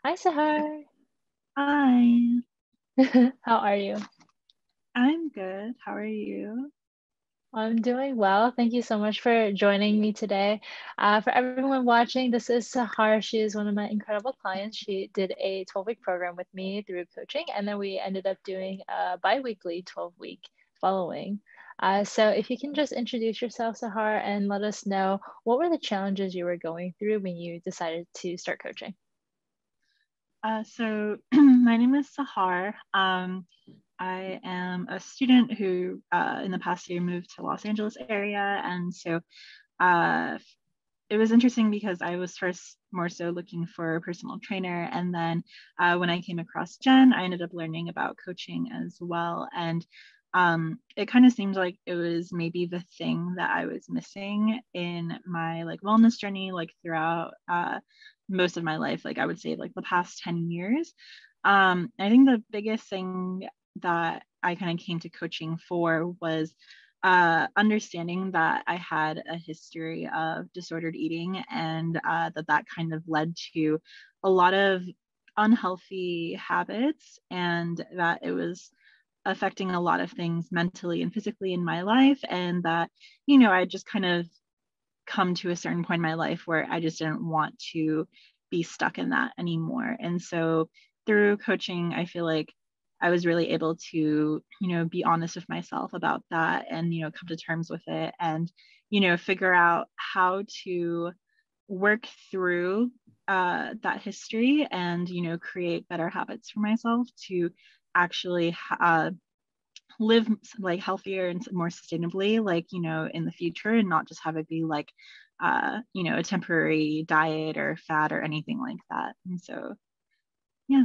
Hi, Sahar. Hi, How are you? I'm good. How are you? I'm doing well. Thank you so much for joining me today. For everyone watching, this is Sahar. She is one of my incredible clients. She did a 12-week program with me through coaching, and then we ended up doing a bi-weekly 12-week following. So if you can just introduce yourself, Sahar, and let us know what were the challenges you were going through when you decided to start coaching? My name is Sahar. I am a student who, in the past year, moved to Los Angeles area, and so uh, it was interesting because I was first more so looking for a personal trainer, and then when I came across Jen, I ended up learning about coaching as well, and it kind of seemed like it was maybe the thing that I was missing in my like wellness journey, like throughout most of my life, like I would say like the past 10 years. I think the biggest thing that I kind of came to coaching for was understanding that I had a history of disordered eating, and that kind of led to a lot of unhealthy habits, and that it was affecting a lot of things mentally and physically in my life, and that I just kind of come to a certain point in my life where I just didn't want to be stuck in that anymore. And so through coaching, I feel like I was really able to, be honest with myself about that, and, come to terms with it, and, figure out how to work through that history, and, create better habits for myself to actually live like healthier and more sustainably, like in the future, and not just have it be like a temporary diet or fad or anything like that. And so yeah.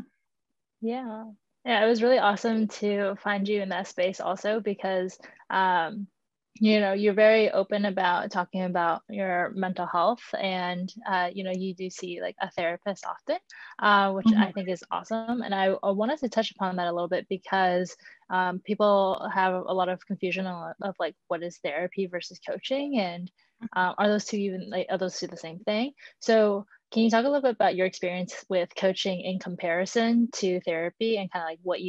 Yeah. Yeah, it was really awesome to find you in that space also because you're very open about talking about your mental health and you do see like a therapist often, which Mhm. I think is awesome. And I wanted to touch upon that a little bit because people have a lot of confusion of like what is therapy versus coaching, and are those two even like are those two the same thing? So can you talk a little bit about your experience with coaching in comparison to therapy and kind of like what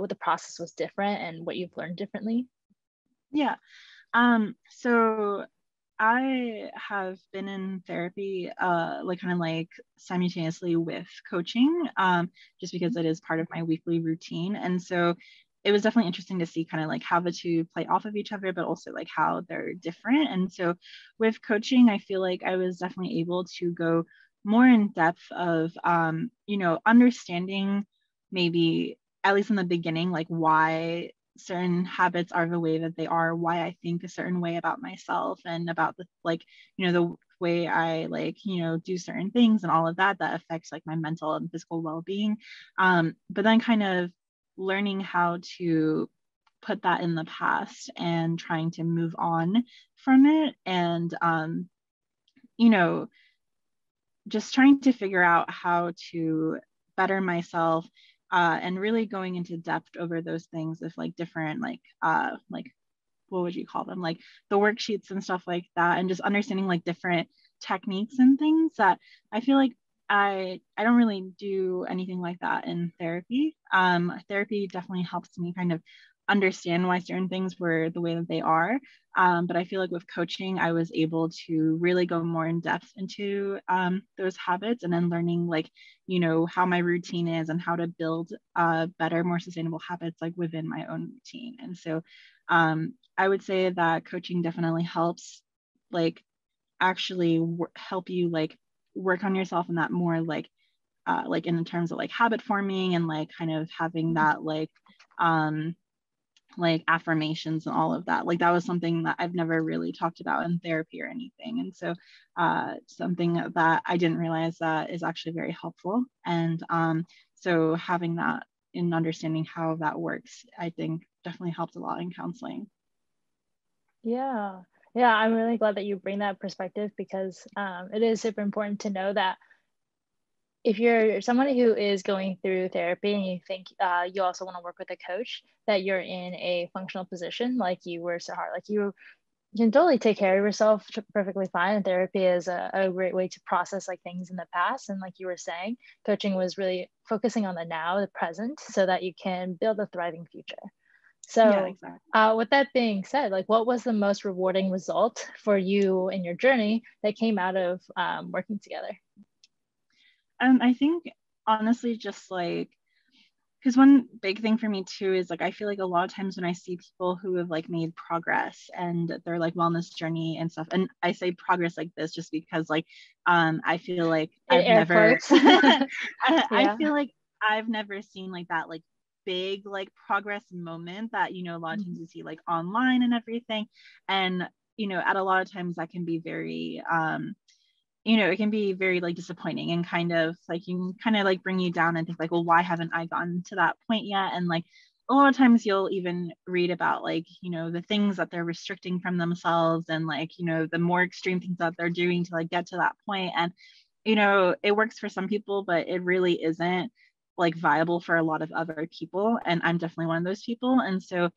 the process was different and what you've learned differently? Yeah. So I have been in therapy, like kind of like simultaneously with coaching, just because it is part of my weekly routine. And so it was definitely interesting to see kind of like how the two play off of each other, but also like how they're different. And so with coaching, I feel like I was definitely able to go more in depth of, understanding maybe at least in the beginning, like why certain habits are the way that they are, why I think a certain way about myself, and about the like, the way I like, do certain things and all of that that affects like my mental and physical well-being. But then kind of learning how to put that in the past and trying to move on from it, and you know just trying to figure out how to better myself, and really going into depth over those things of like different like what would you call them, like the worksheets and stuff like that, and just understanding like different techniques and things that I feel like I don't really do anything like that in therapy. Therapy definitely helps me kind of understand why certain things were the way that they are. But I feel like with coaching, I was able to really go more in depth into those habits, and then learning like, how my routine is and how to build better, more sustainable habits like within my own routine. And so I would say that coaching definitely helps like actually help you like work on yourself in that more like in terms of like habit forming, and like kind of having that um like affirmations and all of that. Like that was something that I've never really talked about in therapy or anything. And so something that I didn't realize that is actually very helpful. And so having that in understanding how that works, I think definitely helped a lot in counseling. Yeah. Yeah, I'm really glad that you bring that perspective because it is super important to know that if you're someone who is going through therapy and you think you also want to work with a coach, that you're in a functional position like you were, Sahar. Like you can totally take care of yourself perfectly fine. And therapy is a great way to process like things in the past. And like you were saying, coaching was really focusing on the now, the present, so that you can build a thriving future. Yeah, So, exactly. with that being said, like what was the most rewarding result for you in your journey that came out of working together? I think honestly, just like, because one big thing for me too is like I feel like a lot of times when I see people who have like made progress and their like wellness journey and stuff, and I say progress like this just because like I feel like In I've air never quotes. I Yeah. feel like I've never seen like that like big like progress moment that a lot of times Mhm. you see like online and everything. And at a lot of times that can be very it can be very like disappointing and kind of like you can kind of like bring you down and think like, well, why haven't I gotten to that point yet? And like a lot of times you'll even read about like, the things that they're restricting from themselves and like, the more extreme things that they're doing to like get to that point. And, it works for some people, but it really isn't like viable for a lot of other people. And I'm definitely one of those people. And so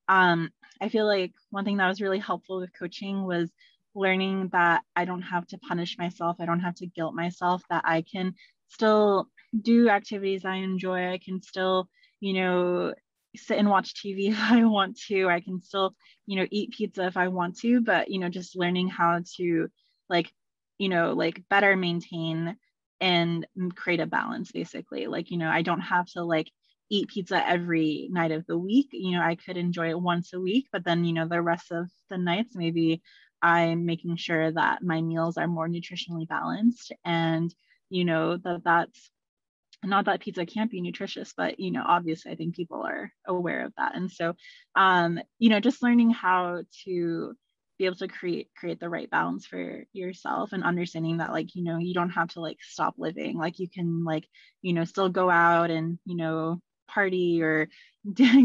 I feel like one thing that was really helpful with coaching was learning that I don't have to punish myself. I don't have to guilt myself, that I can still do activities I enjoy. I can still, you know, sit and watch TV if I want to. I can still, eat pizza if I want to, but, just learning how to like, like better maintain and create a balance basically. Like, I don't have to like eat pizza every night of the week. I could enjoy it once a week, but then, the rest of the nights, maybe I'm making sure that my meals are more nutritionally balanced. And, that's not that pizza can't be nutritious, but, obviously I think people are aware of that. And so, just learning how to be able to create the right balance for yourself and understanding that like, you don't have to like stop living. Like you can like, still go out and, party or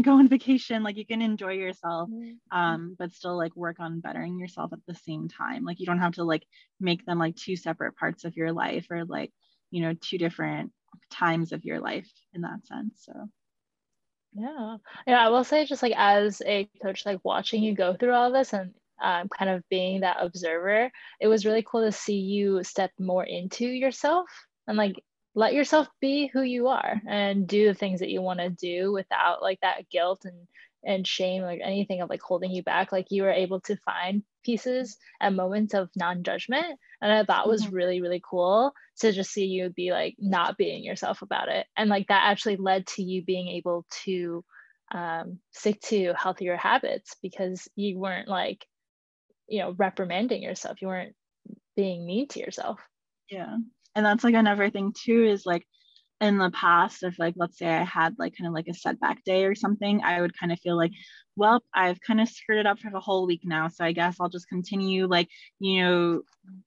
go on vacation. Like you can enjoy yourself, but still like work on bettering yourself at the same time. Like you don't have to like make them like two separate parts of your life or like, two different times of your life in that sense. So Yeah. Yeah, I will say just like as a coach, like watching you go through all this and kind of being that observer, it was really cool to see you step more into yourself and like let yourself be who you are and do the things that you want to do without like that guilt and shame, like anything of like holding you back. Like you were able to find pieces and moments of non-judgment. And I thought was mm-hmm. really, really cool to just see you be like not being yourself about it. And like that actually led to you being able to stick to healthier habits because you weren't like, reprimanding yourself. You weren't being mean to yourself. Yeah. And that's like another thing too is like in the past, if like let's say I had like kind of like a setback day or something, I would kind of feel like, well, I've kind of screwed it up for the whole week now. So I guess I'll just continue like,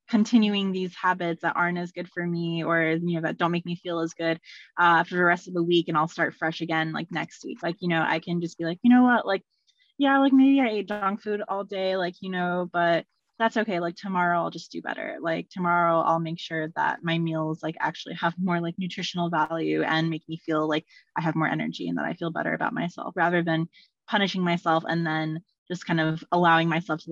continuing these habits that aren't as good for me or, that don't make me feel as good for the rest of the week. And I'll start fresh again like next week. Like, I can just be like, you know what, like, yeah, like maybe I ate junk food all day, like, but that's okay. Like tomorrow I'll just do better. Like tomorrow I'll make sure that my meals like actually have more like nutritional value and make me feel like I have more energy and that I feel better about myself rather than punishing myself and then just kind of allowing myself to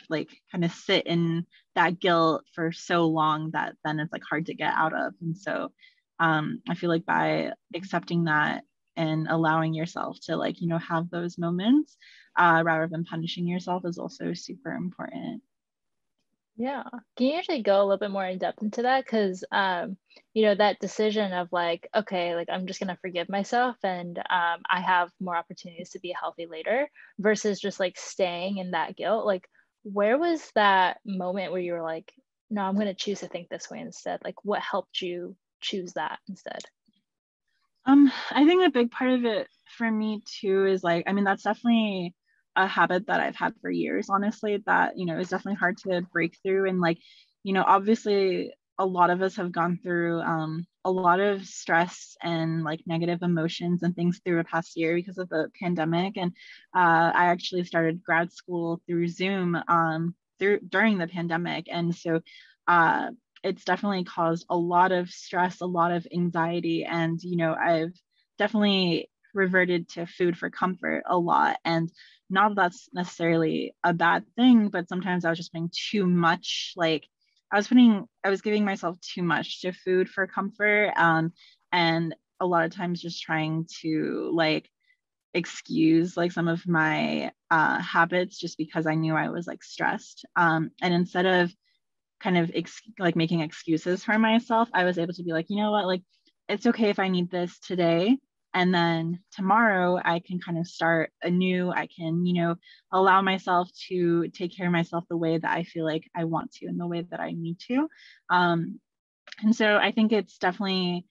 like kind of sit in that guilt for so long that then it's like hard to get out of. And so I feel like by accepting that and allowing yourself to like, have those moments rather than punishing yourself is also super important. Yeah. Can you actually go a little bit more in depth into that? Because, that decision of like, okay, like I'm just going to forgive myself and I have more opportunities to be healthy later versus just like staying in that guilt. Like, where was that moment where you were like, no, I'm going to choose to think this way instead? Like, what helped you choose that instead? I think a big part of it for me too is like, I mean, that's definitely a habit that I've had for years, honestly, that, is definitely hard to break through. And like, obviously a lot of us have gone through a lot of stress and like negative emotions and things through the past year because of the pandemic. And I actually started grad school through Zoom through during the pandemic. And so uh, it's definitely caused a lot of stress, a lot of anxiety. And, I've definitely reverted to food for comfort a lot. And not that that's necessarily a bad thing, but sometimes I was just putting too much, like I was giving myself too much to food for comfort. And a lot of times just trying to like excuse like some of my habits just because I knew I was like stressed. And instead of kind of like making excuses for myself, I was able to be like, you know what, like it's okay if I need this today. And then tomorrow I can kind of start anew. I can, you know, allow myself to take care of myself the way that I feel like I want to and the way that I need to. And so I think it's definitely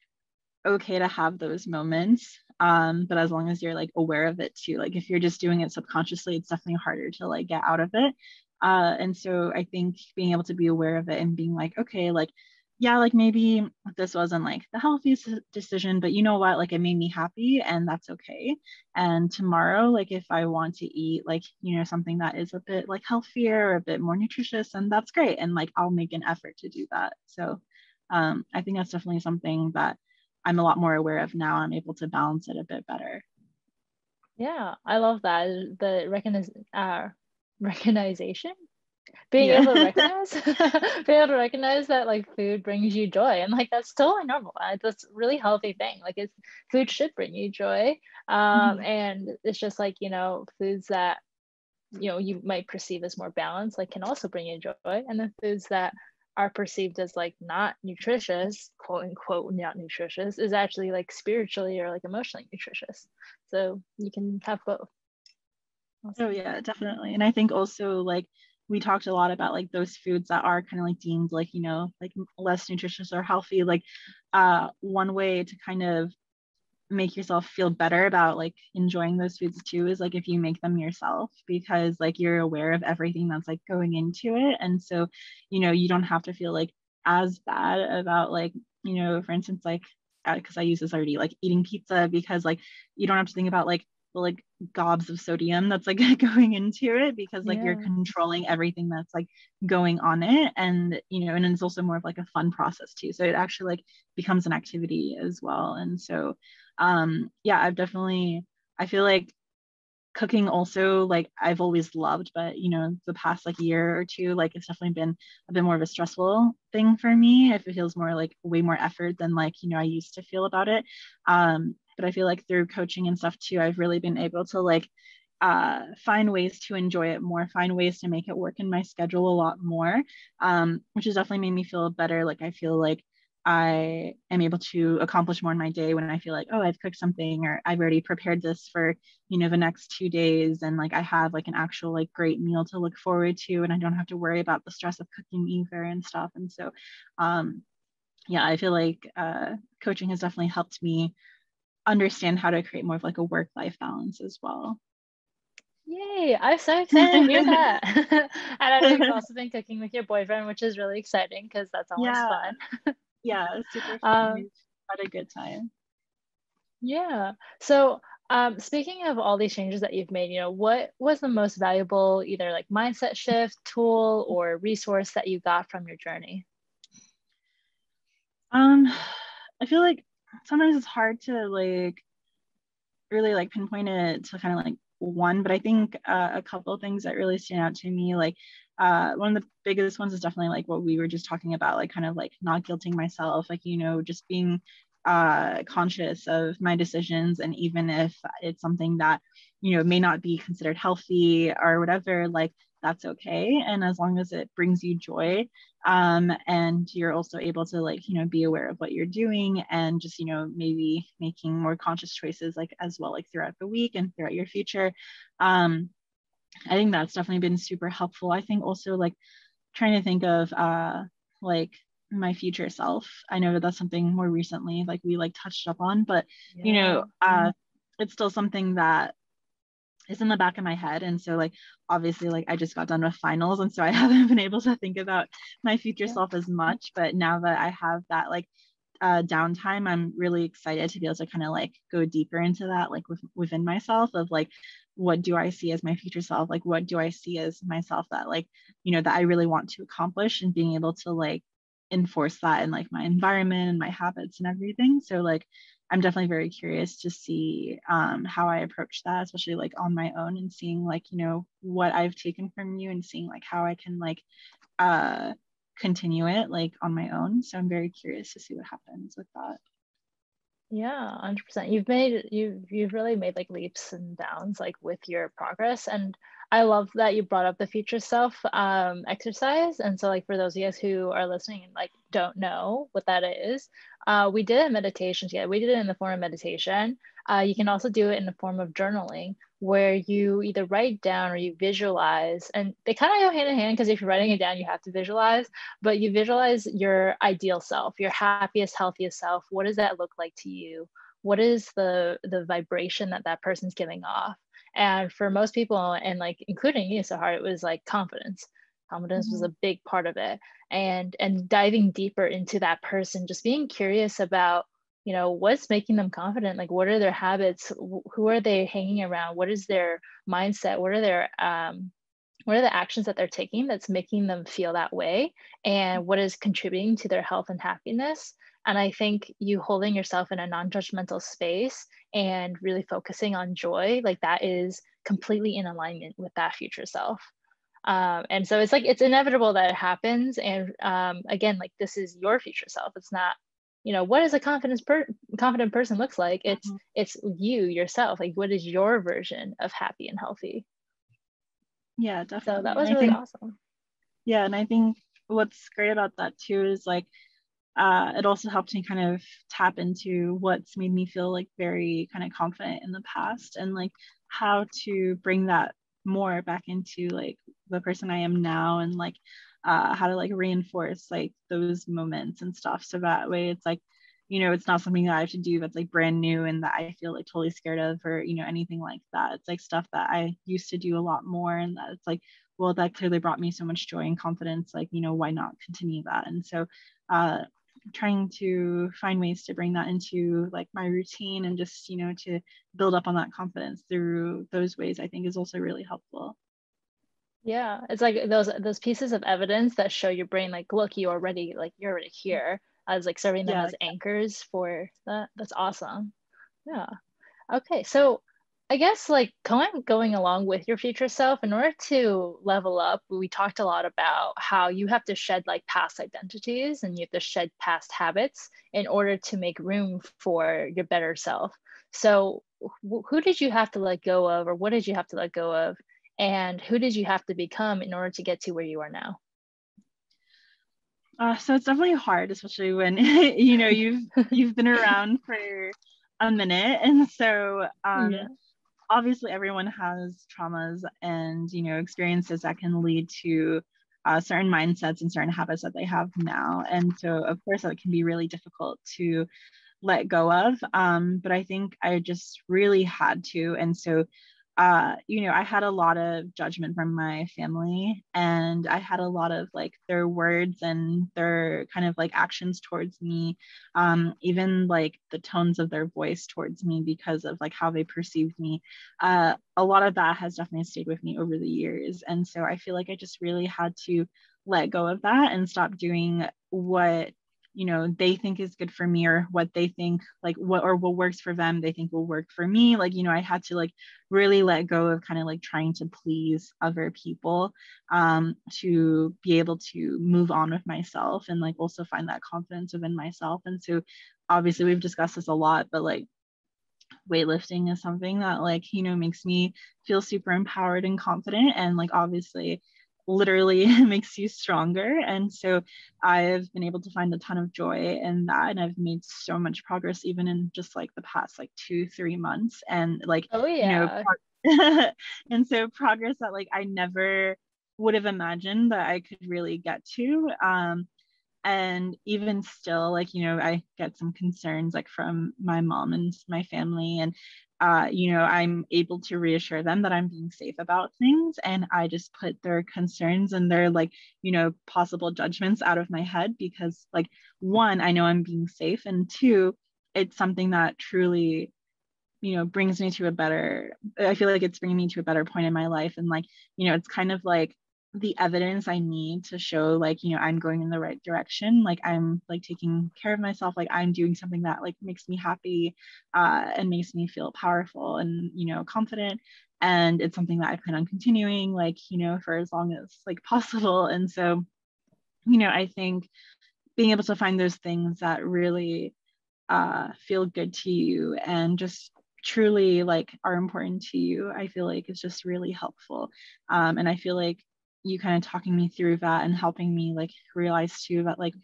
okay to have those moments. But as long as you're like aware of it too, like if you're just doing it subconsciously, it's definitely harder to like get out of it. And so I think being able to be aware of it and being like, okay, like, yeah, like maybe this wasn't like the healthiest decision, but you know what, like it made me happy and that's okay. And tomorrow, like if I want to eat like, you know, something that is a bit like healthier or a bit more nutritious, and that's great. And like I'll make an effort to do that. So I think that's definitely something that I'm a lot more aware of now. I'm able to balance it a bit better. Yeah, I love that. The recognition, being Yeah. able to recognize, being able to recognize that like food brings you joy, and like that's totally normal. That's a really healthy thing. Like it's food should bring you joy, Mhm. and it's just like foods that you might perceive as more balanced like can also bring you joy, and the foods that are perceived as like not nutritious, quote unquote not nutritious, is actually like spiritually or like emotionally nutritious, so you can have both. Oh Awesome. yeah, definitely. And I think also like we talked a lot about like those foods that are kind of like deemed like, you know, like less nutritious or healthy. Like one way to kind of make yourself feel better about like enjoying those foods too is like if you make them yourself, because like you're aware of everything that's like going into it. And so, you know, you don't have to feel like as bad about like, you know, for instance, like because I use this already, like eating pizza, because like you don't have to think about like the like gobs of sodium that's like going into it, because like you're Yeah. controlling everything that's like going on it. And you know, and it's also more of like a fun process too, so it actually like becomes an activity as well. And so yeah, I feel like cooking also, like I've always loved, but you know, the past like year or two, like it's definitely been a bit more of a stressful thing for me. If it feels more like way more effort than like, you know, I used to feel about it. But I feel like through coaching and stuff too, I've really been able to like find ways to enjoy it more, find ways to make it work in my schedule a lot more, which has definitely made me feel better. Like I feel like I am able to accomplish more in my day when I feel like, oh, I've cooked something, or I've already prepared this for, you know, the next 2 days. And like I have like an actual like great meal to look forward to, and I don't have to worry about the stress of cooking either and stuff. And so, um, yeah, I feel like coaching has definitely helped me understand how to create more of like a work-life balance as well. Yay, I'm so excited to hear that. And I know you've also been cooking with your boyfriend, which is really exciting because that's always Yeah, fun. yeah, super fun. um We've had a good time. yeah, so speaking of all these changes that you've made, what was the most valuable either like mindset shift, tool, or resource that you got from your journey? Um, I feel like sometimes it's hard to like really like pinpoint it to kind of like one, but I think a couple of things that really stand out to me, like one of the biggest ones is definitely like what we were just talking about, like kind of like not guilting myself, like, you know, just being conscious of my decisions. And even if it's something that, you know, may not be considered healthy or whatever, like that's okay. And as long as it brings you joy, and you're also able to like, you know, be aware of what you're doing, and just, you know, maybe making more conscious choices like as well, like throughout the week and throughout your future. um I think that's definitely been super helpful. I think also like trying to think of like my future self. I know that that's something more recently like we like touched up on, but you know, Yeah. it's still something that is in the back of my head. And so like obviously like I just got done with finals, and so I haven't been able to think about my future Yeah. self as much. But now that I have that like downtime, I'm really excited to be able to kind of like go deeper into that, like within myself, of like what do I see as my future self, like what do I see as myself that like, you know, that I really want to accomplish, and being able to like enforce that in like my environment and my habits and everything. So like I'm definitely very curious to see how I approach that, especially like on my own, and seeing like, you know, what I've taken from you and seeing like how I can like continue it like on my own. So I'm very curious to see what happens with that. Yeah, 100%. You've really made like leaps and bounds like with your progress. And I love that you brought up the future self exercise. And so like for those of you guys who are listening and like don't know what that is, we did a meditation together. We did it in the form of meditation. You can also do it in the form of journaling where you either write down or you visualize, and they kind of go hand in hand because if you're writing it down, you have to visualize, but you visualize your ideal self, your happiest, healthiest self. What does that look like to you? What is the vibration that that person's giving off? And for most people, and like including you, Sahar, it was like confidence. Confidence was Mm-hmm. a big part of it, and diving deeper into that person, just being curious about, you know, what's making them confident, like what are their habits, who are they hanging around, what is their mindset, what are the actions that they're taking that's making them feel that way, and what is contributing to their health and happiness. And I think you holding yourself in a non-judgmental space and really focusing on joy, like that is completely in alignment with that future self. And so it's like it's inevitable that it happens. And again, like this is your future self. It's not, you know, what does a confident person looks like. Mm-hmm. It's you yourself. Like what is your version of happy and healthy? Yeah, So that definitely. And was I really think, awesome. yeah, and I think what's great about that too is like it also helped me kind of tap into what's made me feel like very kind of confident in the past, and like how to bring that more back into like the person I am now, and like how to like reinforce like those moments and stuff, so that way it's like, you know, it's not something that I have to do that's like brand new and that I feel like totally scared of, or you know, anything like that. It's like stuff that I used to do a lot more, and that it's like, well, that clearly brought me so much joy and confidence, like, you know, why not continue that? And so uh trying to find ways to bring that into like my routine, and just, you know, to build up on that confidence through those ways, I think is also really helpful. Yeah, it's like those pieces of evidence that show your brain, like, look, you're already here. I was like serving them Yeah. as anchors for that. That's awesome. Yeah. Okay, so I guess like going along with your future self, in order to level up, we talked a lot about how you have to shed like past identities and you have to shed past habits in order to make room for your better self. So who did you have to let go of, or what did you have to let go of, and who did you have to become in order to get to where you are now? So it's definitely hard, especially when you know you've been around for a minute, and so Yeah. obviously everyone has traumas and, you know, experiences that can lead to certain mindsets and certain habits that they have now, and so of course that can be really difficult to let go of. But I think I just really had to. And so, you know, I had a lot of judgment from my family, and I had a lot of like their words and their kind of like actions towards me, even like the tones of their voice towards me because of like how they perceived me. A lot of that has definitely stayed with me over the years. And so I feel like I just really had to let go of that and stop doing what, you know, they think is good for me, or what they think like what works for them they think will work for me. Like, you know, I had to like really let go of kind of like trying to please other people, to be able to move on with myself and like also find that confidence within myself. And so obviously we've discussed this a lot, but like weightlifting is something that like, you know, makes me feel super empowered and confident, and like obviously literally makes you stronger. And so I've been able to find a ton of joy in that, and I've made so much progress even in just like the past like 2 3 months, and like, Oh you know, yeah. and so progress that like I never would have imagined that I could really get to. And even still, like, you know, I get some concerns like from my mom and my family, and you know, I'm able to reassure them that I'm being safe about things, and I just put their concerns and their like, you know, possible judgments out of my head, because like, one, I know I'm being safe, and two, it's something that truly, you know, brings me to a better, I feel like it's bringing me to a better point in my life. And like, you know, it's kind of like the evidence I need to show like, you know, I'm going in the right direction, like I'm like taking care of myself, like I'm doing something that like makes me happy, and makes me feel powerful and, you know, confident. And it's something that I plan on continuing, like, you know, for as long as like possible. And so, you know, I think being able to find those things that really feel good to you and just truly like are important to you, I feel like is just really helpful. And I feel like you kind of talking me through that and helping me like realize too that like,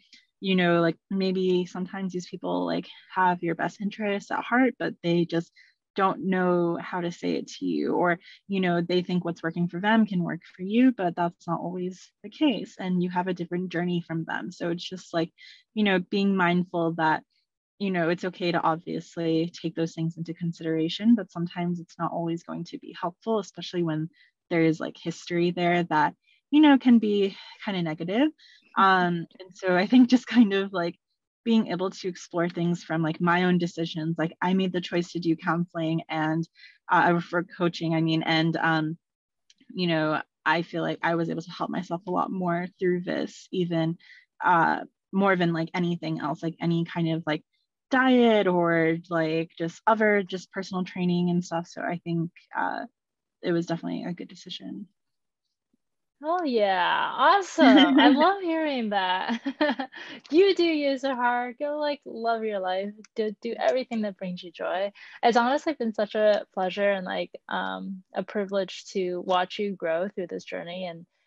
you know, like maybe sometimes these people like have your best interests at heart, but they just don't know how to say it to you, or you know, they think what's working for them can work for you, but that's not always the case, and you have a different journey from them. So it's just like, you know, being mindful that, you know, it's okay to obviously take those things into consideration, but sometimes it's not always going to be helpful, especially when there is like history there that, you know, can be kind of negative. And so I think just kind of like being able to explore things from like my own decisions, like I made the choice to do counseling and for coaching, I mean, and you know, I feel like I was able to help myself a lot more through this, even uh, more than like anything else, like any kind of like diet or like just other just personal training and stuff. So I think it was definitely a good decision. Oh yeah, awesome. I love hearing that. You do you, Sahar. Go like love your life. Do everything that brings you joy. It's honestly been such a pleasure and like a privilege to watch you grow through this journey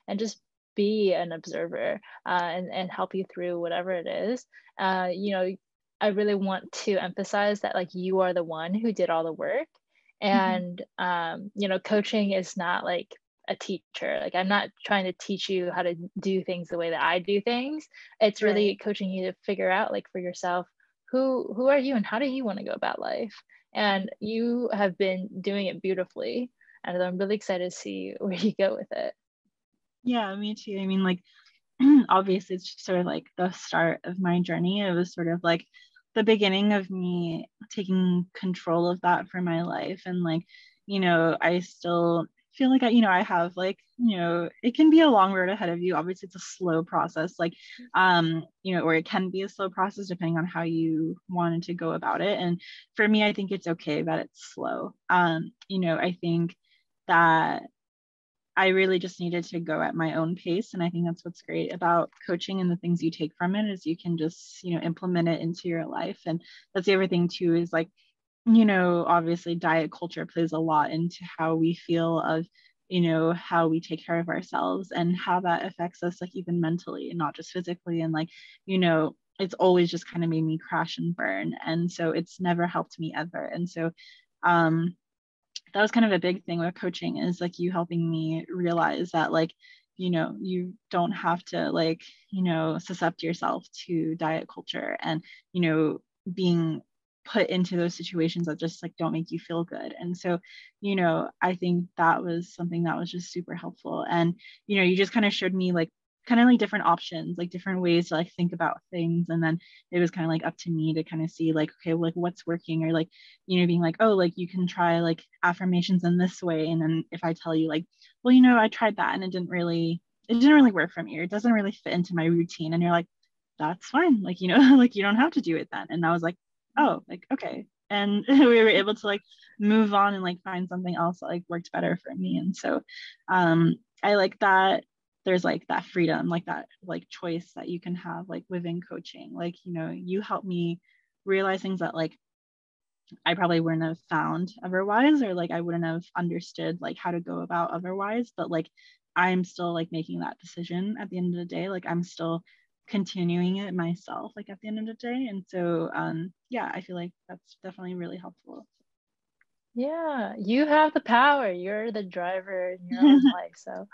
and just be an observer and help you through whatever it is. You know, I really want to emphasize that like you are the one who did all the work. Mhm. And you know, coaching is not like a teacher. Like I'm not trying to teach you how to do things the way that I do things. It's really Right. coaching you to figure out like for yourself who are you and how do you want to go about life. And you have been doing it beautifully. And I'm really excited to see where you go with it. Yeah, me too. I mean, like, obviously, it's just sort of like the start of my journey. It was sort of like the beginning of me taking control of that for my life. And like, you know, I still feel like you know, I have like, you know, it can be a long road ahead of you. Obviously, it's a slow process, like, you know, or it can be a slow process depending on how you wanted to go about it. And for me, I think it's okay that it's slow. You know, I think that I really just needed to go at my own pace. And I think that's what's great about coaching and the things you take from it is you can just, you know, implement it into your life. And that's the other thing too, is like, you know, obviously diet culture plays a lot into how we feel of, you know, how we take care of ourselves and how that affects us, like even mentally and not just physically. And like, you know, it's always just kind of made me crash and burn. And so it's never helped me ever. And so um that was kind of a big thing with coaching is like you helping me realize that like, you know, you don't have to like, you know, suscept yourself to diet culture and, you know, being put into those situations that just like don't make you feel good. And so, you know, I think that was something that was just super helpful. And, you know, you just kind of showed me like kind of like different options, like different ways to like think about things. And then it was kind of like up to me to kind of see like, okay, like what's working, or like, you know, being like, oh, like you can try like affirmations in this way. And then if I tell you like, well, you know, I tried that and it didn't really work for me, or it doesn't really fit into my routine. And you're like, that's fine. Like, you know, like you don't have to do it then. And I was like, oh, like, okay. And we were able to like move on and like find something else that like worked better for me. And so I like that there's like that freedom, like that like choice that you can have like within coaching. Like, you know, you help me realize things that like I probably wouldn't have found otherwise, or like I wouldn't have understood like how to go about otherwise. But like I'm still like making that decision at the end of the day. Like I'm still continuing it myself, like at the end of the day. And so yeah, I feel like that's definitely really helpful. Yeah, you have the power. You're the driver in your own life. So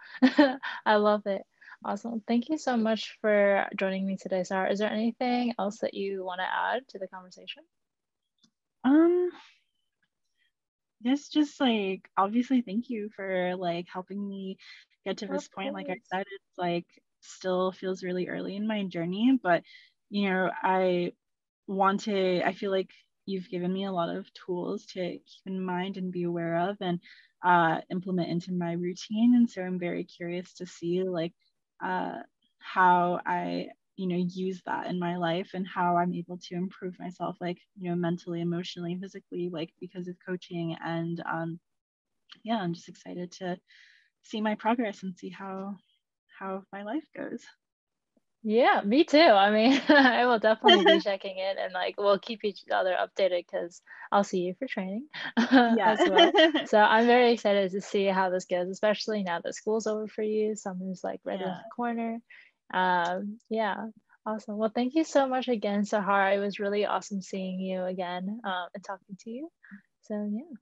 I love it. Awesome. Thank you so much for joining me today, Sarah. Is there anything else that you want to add to the conversation? um yes, just like obviously thank you for like helping me get to this Of point. Like I course. said, it's like still feels really early in my journey, but you know, I feel like you've given me a lot of tools to keep in mind and be aware of and implement into my routine. And so I'm very curious to see like how I, use that in my life and how I'm able to improve myself, like, mentally, emotionally, physically, like because of coaching. And yeah, I'm just excited to see my progress and see how my life goes. Yeah, me too. I mean, I will definitely be checking in, and like we'll keep each other updated because I'll see you for training Yeah. as well. So I'm very excited to see how this goes, especially now that school's over for you. Summer's like right around Yeah. the corner. Yeah, awesome. Well, thank you so much again, Sahar. It was really awesome seeing you again, and talking to you. So yeah.